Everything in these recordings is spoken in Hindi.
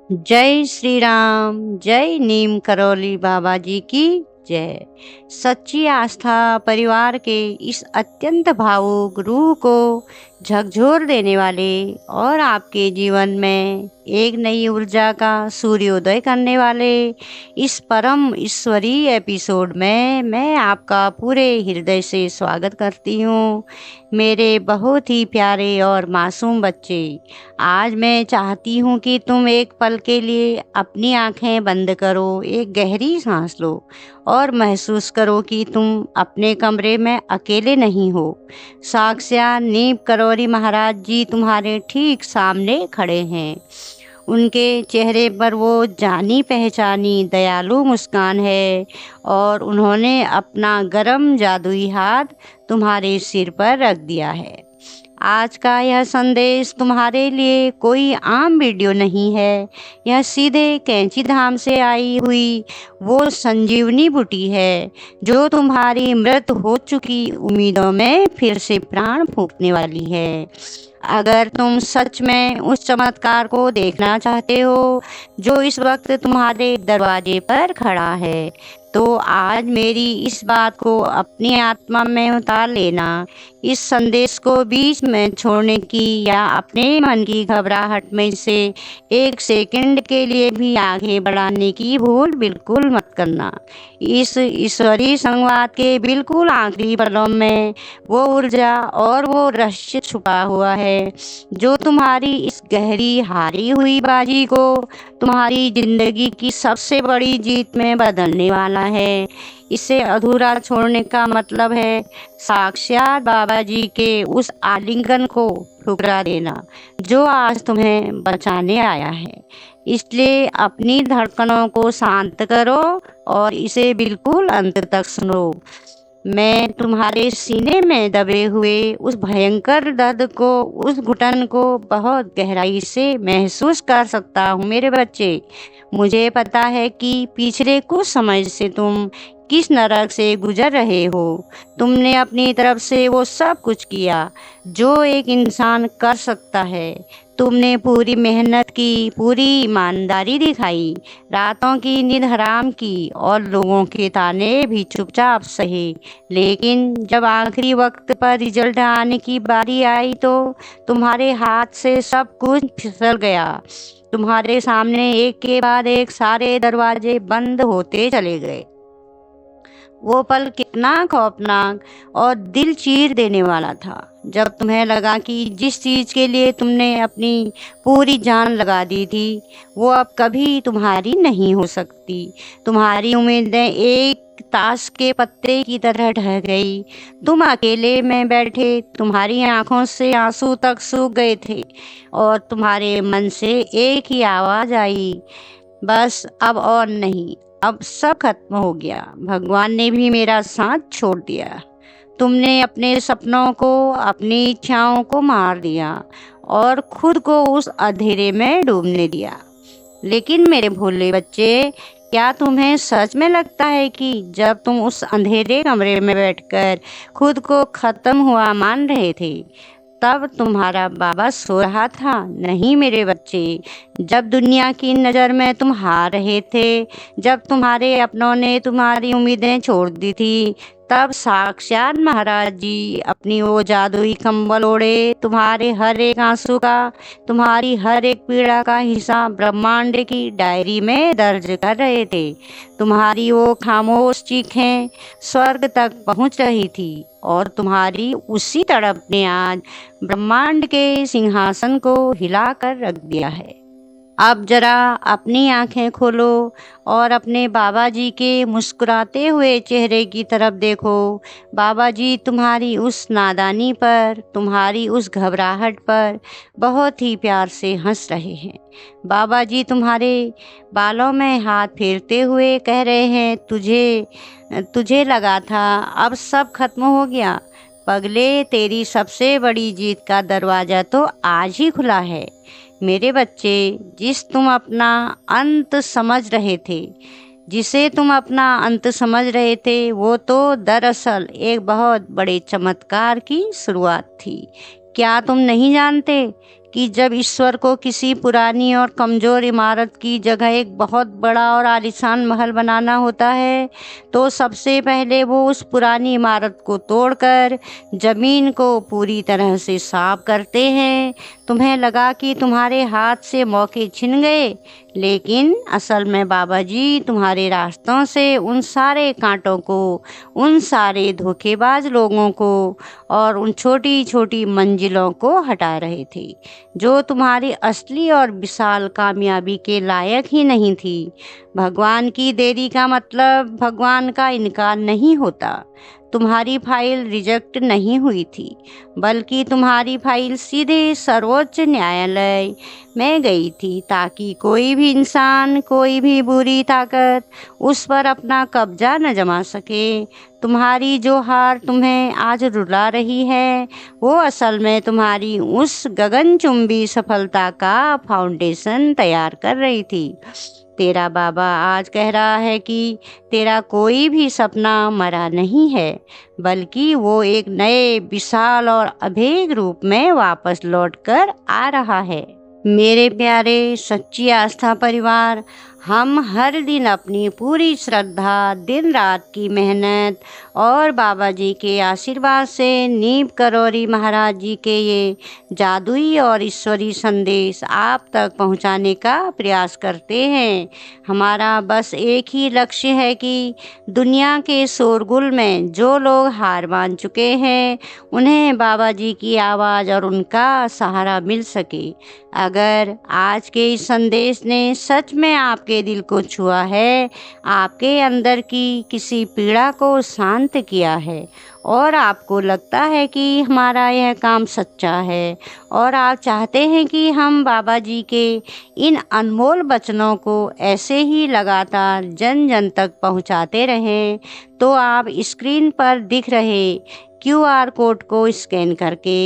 जय श्री राम। जय नीम करौली बाबा जी की जय। सच्ची आस्था परिवार के इस अत्यंत भावुक रूह को झकझोर देने वाले और आपके जीवन में एक नई ऊर्जा का सूर्योदय करने वाले इस परम ईश्वरीय एपिसोड में मैं आपका पूरे हृदय से स्वागत करती हूँ। मेरे बहुत ही प्यारे और मासूम बच्चे, आज मैं चाहती हूँ कि तुम एक पल के लिए अपनी आंखें बंद करो, एक गहरी सांस लो और महसूस करो कि तुम अपने कमरे में अकेले नहीं हो। साक्षात नीम करौरी महाराज जी तुम्हारे ठीक सामने खड़े हैं। उनके चेहरे पर वो जानी पहचानी दयालु मुस्कान है और उन्होंने अपना गरम जादुई हाथ तुम्हारे सिर पर रख दिया है। आज का यह संदेश तुम्हारे लिए कोई आम वीडियो नहीं है। यह सीधे कैंची धाम से आई हुई वो संजीवनी बूटी है जो तुम्हारी मृत हो चुकी उम्मीदों में फिर से प्राण फूंकने वाली है। अगर तुम सच में उस चमत्कार को देखना चाहते हो जो इस वक्त तुम्हारे दरवाजे पर खड़ा है, तो आज मेरी इस बात को अपनी आत्मा में उतार लेना। इस संदेश को बीच में छोड़ने की या अपने मन की घबराहट में से एक सेकंड के लिए भी आगे बढ़ाने की भूल बिल्कुल मत करना। इस ईश्वरीय संवाद के बिल्कुल आखिरी पलों में वो ऊर्जा और वो रहस्य छुपा हुआ है जो तुम्हारी इस गहरी हारी हुई बाजी को तुम्हारी जिंदगी की सबसे बड़ी जीत में बदलने वाला है। इसे अधूरा छोड़ने का मतलब है साक्षात बाबा जी के उस आलिंगन को ठुकरा देना जो आज तुम्हें बचाने आया है। इसलिए अपनी धड़कनों को शांत करो और इसे बिल्कुल अंत तक सुनो। मैं तुम्हारे सीने में दबे हुए उस भयंकर दर्द को, उस घुटन को बहुत गहराई से महसूस कर सकता हूँ मेरे बच्चे। मुझे पता है कि पिछले कुछ समय से तुम किस नरक से गुजर रहे हो। तुमने अपनी तरफ से वो सब कुछ किया जो एक इंसान कर सकता है। तुमने पूरी मेहनत की, पूरी ईमानदारी दिखाई, रातों की नींद हराम की और लोगों के ताने भी चुपचाप सहे। लेकिन जब आखिरी वक्त पर रिजल्ट आने की बारी आई तो तुम्हारे हाथ से सब कुछ फिसल गया। तुम्हारे सामने एक के बाद एक सारे दरवाजे बंद होते चले गए। वो पल कितना खौफनाक और दिल चीर देने वाला था जब तुम्हें लगा कि जिस चीज़ के लिए तुमने अपनी पूरी जान लगा दी थी वो अब कभी तुम्हारी नहीं हो सकती। तुम्हारी उम्मीदें एक ताश के पत्ते की तरह ढह गई। तुम अकेले में बैठे, तुम्हारी आंखों से आंसू तक सूख गए थे और तुम्हारे मन से एक ही आवाज़ आई, बस अब और नहीं, अब सब खत्म हो गया। भगवान ने भी मेरा साथ छोड़ दिया। तुमने अपने सपनों को, अपनी इच्छाओं को मार दिया और खुद को उस अंधेरे में डूबने दिया। लेकिन मेरे भोले बच्चे, क्या तुम्हें सच में लगता है कि जब तुम उस अंधेरे कमरे में बैठकर खुद को खत्म हुआ मान रहे थे तब तुम्हारा बाबा सो रहा था? नहीं मेरे बच्चे, जब दुनिया की नज़र में तुम हार रहे थे, जब तुम्हारे अपनों ने तुम्हारी उम्मीदें छोड़ दी थी, तब साक्षात महाराज जी अपनी वो जादुई कंबल ओढ़े तुम्हारे हर एक आंसू का, तुम्हारी हर एक पीड़ा का हिसाब ब्रह्मांड की डायरी में दर्ज कर रहे थे। तुम्हारी वो खामोश चीखें स्वर्ग तक पहुंच रही थी और तुम्हारी उसी तड़प ने आज ब्रह्मांड के सिंहासन को हिलाकर रख दिया है। अब जरा अपनी आंखें खोलो और अपने बाबा जी के मुस्कुराते हुए चेहरे की तरफ देखो। बाबा जी तुम्हारी उस नादानी पर, तुम्हारी उस घबराहट पर बहुत ही प्यार से हंस रहे हैं। बाबा जी तुम्हारे बालों में हाथ फेरते हुए कह रहे हैं, तुझे तुझे लगा था अब सब खत्म हो गया। पगले, तेरी सबसे बड़ी जीत का दरवाज़ा तो आज ही खुला है मेरे बच्चे। जिसे तुम अपना अंत समझ रहे थे वो तो दरअसल एक बहुत बड़े चमत्कार की शुरुआत थी। क्या तुम नहीं जानते कि जब ईश्वर को किसी पुरानी और कमज़ोर इमारत की जगह एक बहुत बड़ा और आलीशान महल बनाना होता है तो सबसे पहले वो उस पुरानी इमारत को तोड़कर ज़मीन को पूरी तरह से साफ करते हैं। तुम्हें लगा कि तुम्हारे हाथ से मौके छिन गए, लेकिन असल में बाबा जी तुम्हारे रास्तों से उन सारे कांटों को, उन सारे धोखेबाज लोगों को और उन छोटी छोटी मंजिलों को हटा रहे थे जो तुम्हारी असली और विशाल कामयाबी के लायक ही नहीं थी। भगवान की देरी का मतलब भगवान का इनकार नहीं होता। तुम्हारी फाइल रिजेक्ट नहीं हुई थी, बल्कि तुम्हारी फाइल सीधे सर्वोच्च न्यायालय में गई थी ताकि कोई भी इंसान, कोई भी बुरी ताकत उस पर अपना कब्जा न जमा सके। तुम्हारी जो हार तुम्हें आज रुला रही है वो असल में तुम्हारी उस गगनचुंबी सफलता का फाउंडेशन तैयार कर रही थी। तेरा बाबा आज कह रहा है कि तेरा कोई भी सपना मरा नहीं है, बल्कि वो एक नए विशाल और अभेद रूप में वापस लौटकर आ रहा है। मेरे प्यारे सच्ची आस्था परिवार, हम हर दिन अपनी पूरी श्रद्धा, दिन रात की मेहनत और बाबा जी के आशीर्वाद से नीम करौरी महाराज जी के ये जादुई और ईश्वरी संदेश आप तक पहुंचाने का प्रयास करते हैं। हमारा बस एक ही लक्ष्य है कि दुनिया के शोरगुल में जो लोग हार मान चुके हैं उन्हें बाबा जी की आवाज़ और उनका सहारा मिल सके। अगर आज के इस संदेश ने सच में आपके दिल को छुआ है, आपके अंदर की किसी पीड़ा को शांत किया है और आपको लगता है कि हमारा यह काम सच्चा है और आप चाहते हैं कि हम बाबा जी के इन अनमोल वचनों को ऐसे ही लगातार जन जन तक पहुंचाते रहें, तो आप स्क्रीन पर दिख रहे QR कोड को स्कैन करके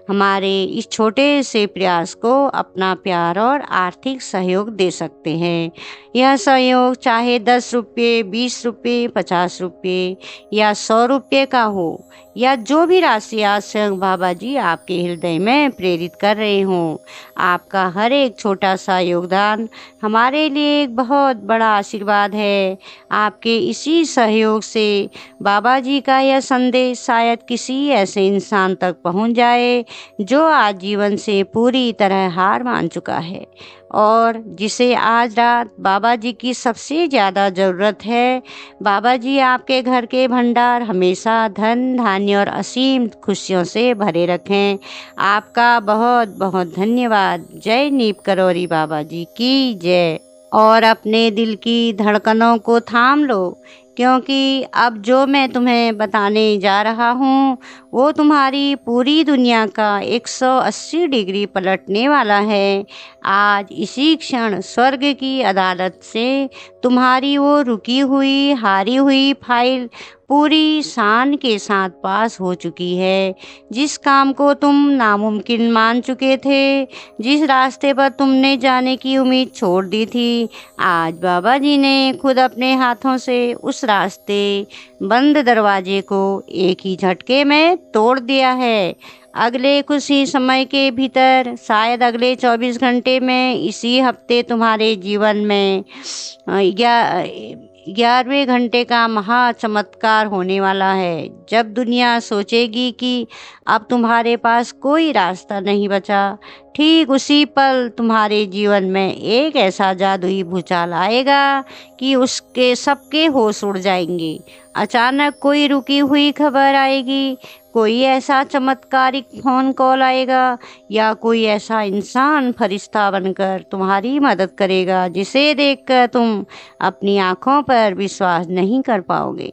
हमारे इस छोटे से प्रयास को अपना प्यार और आर्थिक सहयोग दे सकते हैं। यह सहयोग चाहे 10 रुपये, 20 रुपये, 50 रुपये या 100 रुपये का हो, या जो भी राशि आज स्वयं बाबा जी आपके हृदय में प्रेरित कर रहे हों, आपका हर एक छोटा सा योगदान हमारे लिए एक बहुत बड़ा आशीर्वाद है। आपके इसी सहयोग से बाबा जी का यह संदेश शायद किसी ऐसे इंसान तक पहुंच जाए जो आज जीवन से पूरी तरह हार मान चुका है और जिसे आज रात बाबा जी की सबसे ज़्यादा ज़रूरत है। बाबा जी आपके घर के भंडार हमेशा धन, धान्य और असीम खुशियों से भरे रखें। आपका बहुत बहुत धन्यवाद। जय नीम करौरी बाबा जी की जय। और अपने दिल की धड़कनों को थाम लो, क्योंकि अब जो मैं तुम्हें बताने जा रहा हूँ वो तुम्हारी पूरी दुनिया का 180 डिग्री पलटने वाला है। आज इसी क्षण स्वर्ग की अदालत से तुम्हारी वो रुकी हुई, हारी हुई फाइल पूरी शान के साथ पास हो चुकी है। जिस काम को तुम नामुमकिन मान चुके थे, जिस रास्ते पर तुमने जाने की उम्मीद छोड़ दी थी, आज बाबा जी ने खुद अपने हाथों से उस रास्ते, बंद दरवाजे को एक ही झटके में तोड़ दिया है। अगले कुछ ही समय के भीतर, शायद अगले 24 घंटे में, इसी हफ्ते तुम्हारे जीवन में 11वें घंटे का महा चमत्कार होने वाला है, जब दुनिया सोचेगी कि अब तुम्हारे पास कोई रास्ता नहीं बचा। ठीक उसी पल तुम्हारे जीवन में एक ऐसा जादुई भूचाल आएगा कि उसके सबके होश उड़ जाएंगे। अचानक कोई रुकी हुई खबर आएगी, कोई ऐसा चमत्कारिक फोन कॉल आएगा या कोई ऐसा इंसान फरिश्ता बनकर तुम्हारी मदद करेगा जिसे देखकर तुम अपनी आँखों पर विश्वास नहीं कर पाओगे।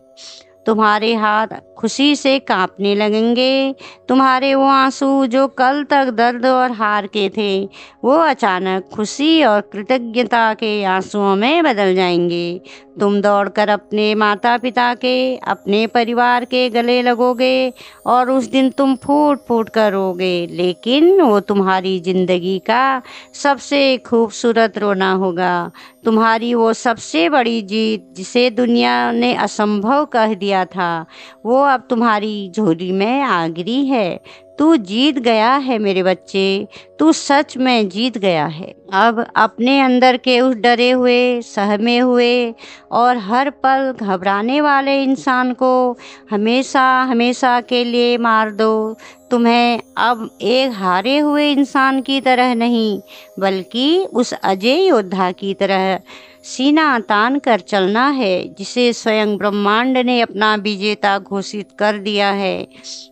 तुम्हारे हाथ खुशी से कांपने लगेंगे। तुम्हारे वो आंसू जो कल तक दर्द और हार के थे, वो अचानक खुशी और कृतज्ञता के आंसुओं में बदल जाएंगे। तुम दौड़कर अपने माता पिता के, अपने परिवार के गले लगोगे और उस दिन तुम फूट फूट कर रोगे, लेकिन वो तुम्हारी जिंदगी का सबसे खूबसूरत रोना होगा। तुम्हारी वो सबसे बड़ी जीत जिसे दुनिया ने असंभव कह दिया था, वो अब तुम्हारी झोली में आ गिरी है। तू जीत गया है मेरे बच्चे, तू सच में जीत गया है। अब अपने अंदर के उस डरे हुए, सहमे हुए और हर पल घबराने वाले इंसान को हमेशा हमेशा के लिए मार दो। तुम्हें अब एक हारे हुए इंसान की तरह नहीं, बल्कि उस अजय योद्धा की तरह सीना तान कर चलना है, जिसे स्वयं ब्रह्मांड ने अपना विजेता घोषित कर दिया है।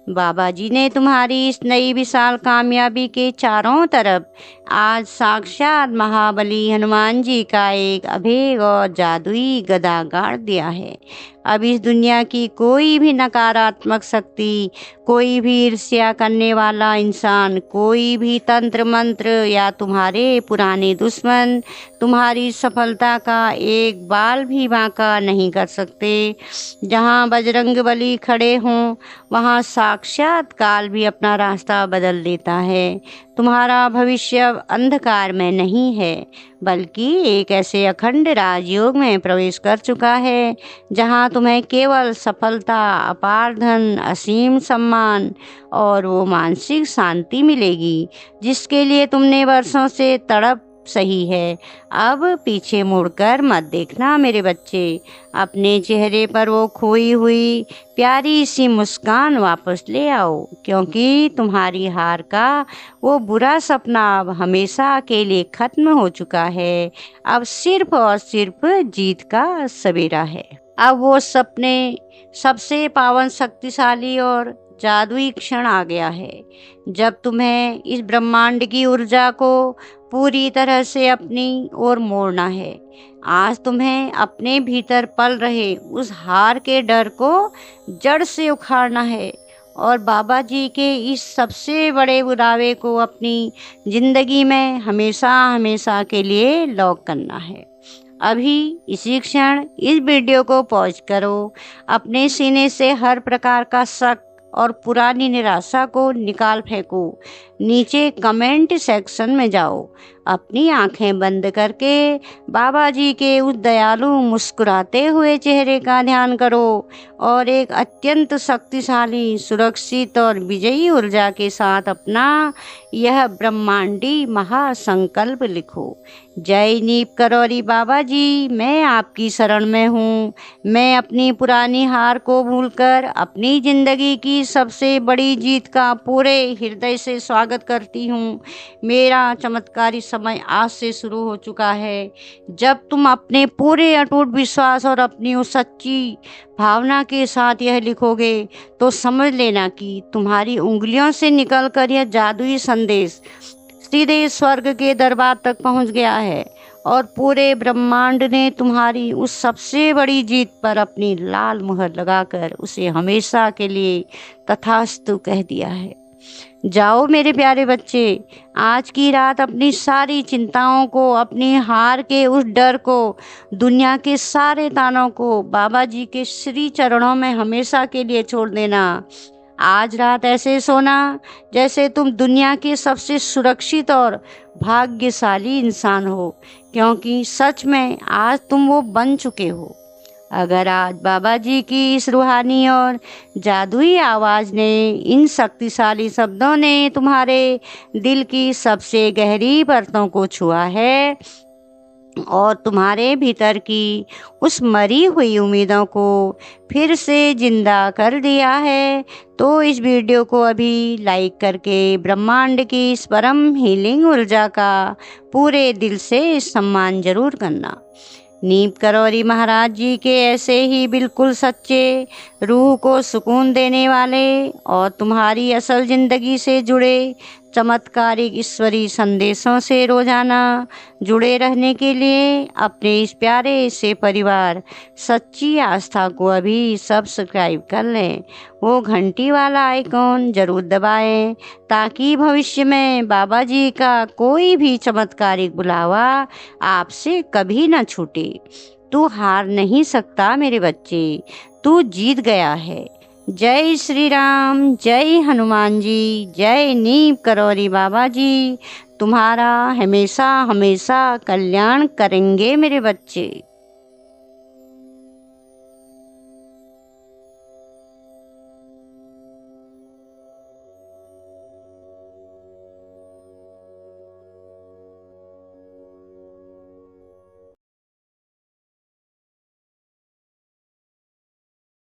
बाबा जी ने तुम्हारी इस नई विशाल कामयाबी के चारों तरफ आज साक्षात महाबली हनुमान जी का एक अभेद और जादुई गदा गाड़ दिया है। अब इस दुनिया की कोई भी नकारात्मक शक्ति, कोई भी ईर्ष्या करने वाला इंसान, कोई भी तंत्र मंत्र या तुम्हारे पुराने दुश्मन तुम्हारी सफलता का एक बाल भी बांका नहीं कर सकते। जहाँ बजरंगबली खड़े हों, वहाँ साक्षात काल भी अपना रास्ता बदल देता है। तुम्हारा भविष्य अब अंधकार में नहीं है, बल्कि एक ऐसे अखंड राजयोग में प्रवेश कर चुका है, जहाँ तुम्हें केवल सफलता, अपार धन, असीम सम्मान और वो मानसिक शांति मिलेगी जिसके लिए तुमने वर्षों से तड़प सही है। अब पीछे मुड़कर मत देखना मेरे बच्चे, अपने चेहरे पर वो खोई हुई प्यारी सी मुस्कान वापस ले आओ, क्योंकि तुम्हारी हार का वो बुरा सपना अब हमेशा के लिए खत्म हो चुका है। अब सिर्फ और सिर्फ जीत का सवेरा है। अब वो सपने सबसे पावन, शक्तिशाली और जादुई क्षण आ गया है, जब तुम्हें इस ब्रह्मांड की ऊर्जा को पूरी तरह से अपनी ओर मोड़ना है। आज तुम्हें अपने भीतर पल रहे उस हार के डर को जड़ से उखाड़ना है और बाबा जी के इस सबसे बड़े बुलावे को अपनी जिंदगी में हमेशा हमेशा के लिए लॉक करना है। अभी इसी क्षण इस वीडियो को पॉज करो, अपने सीने से हर प्रकार का शक और पुरानी निराशा को निकाल फेंको। नीचे कमेंट सेक्शन में जाओ, अपनी आंखें बंद करके बाबा जी के उस दयालु मुस्कुराते हुए चेहरे का ध्यान करो और एक अत्यंत शक्तिशाली, सुरक्षित और विजयी ऊर्जा के साथ अपना यह ब्रह्मांडी महासंकल्प लिखो। जय नीप करौरी बाबा जी, मैं आपकी शरण में हूँ। मैं अपनी पुरानी हार को भूलकर अपनी जिंदगी की सबसे बड़ी जीत का पूरे हृदय से स्वागत करती हूँ। मेरा चमत्कारी समय आज से शुरू हो चुका है। जब तुम अपने पूरे अटूट विश्वास और अपनी उस सच्ची भावना के साथ यह लिखोगे, तो समझ लेना कि तुम्हारी उंगलियों से निकलकर यह जादुई संदेश सीधे स्वर्ग के दरबार तक पहुंच गया है और पूरे ब्रह्मांड ने तुम्हारी उस सबसे बड़ी जीत पर अपनी लाल मुहर लगाकर उसे हमेशा के लिए तथास्तु कह दिया है। जाओ मेरे प्यारे बच्चे, आज की रात अपनी सारी चिंताओं को, अपनी हार के उस डर को, दुनिया के सारे तानों को बाबा जी के श्री चरणों में हमेशा के लिए छोड़ देना। आज रात ऐसे सोना जैसे तुम दुनिया के सबसे सुरक्षित और भाग्यशाली इंसान हो, क्योंकि सच में आज तुम वो बन चुके हो। अगर आज बाबा जी की इस रूहानी और जादुई आवाज़ ने, इन शक्तिशाली शब्दों ने तुम्हारे दिल की सबसे गहरी परतों को छुआ है और तुम्हारे भीतर की उस मरी हुई उम्मीदों को फिर से जिंदा कर दिया है, तो इस वीडियो को अभी लाइक करके ब्रह्मांड की इस परम हीलिंग ऊर्जा का पूरे दिल से सम्मान जरूर करना। नीप करौरी महाराज जी के ऐसे ही बिल्कुल सच्चे, रूह को सुकून देने वाले और तुम्हारी असल ज़िंदगी से जुड़े चमत्कारिक ईश्वरी संदेशों से रोजाना जुड़े रहने के लिए अपने इस प्यारे से परिवार सच्ची आस्था को अभी सब्सक्राइब कर लें। वो घंटी वाला आइकॉन जरूर दबाएं, ताकि भविष्य में बाबा जी का कोई भी चमत्कारिक बुलावा आपसे कभी न छूटे। तू हार नहीं सकता मेरे बच्चे, तू जीत गया है। जय श्री राम, जय हनुमान जी, जय नीप करौरी बाबा जी। तुम्हारा हमेशा हमेशा कल्याण करेंगे मेरे बच्चे।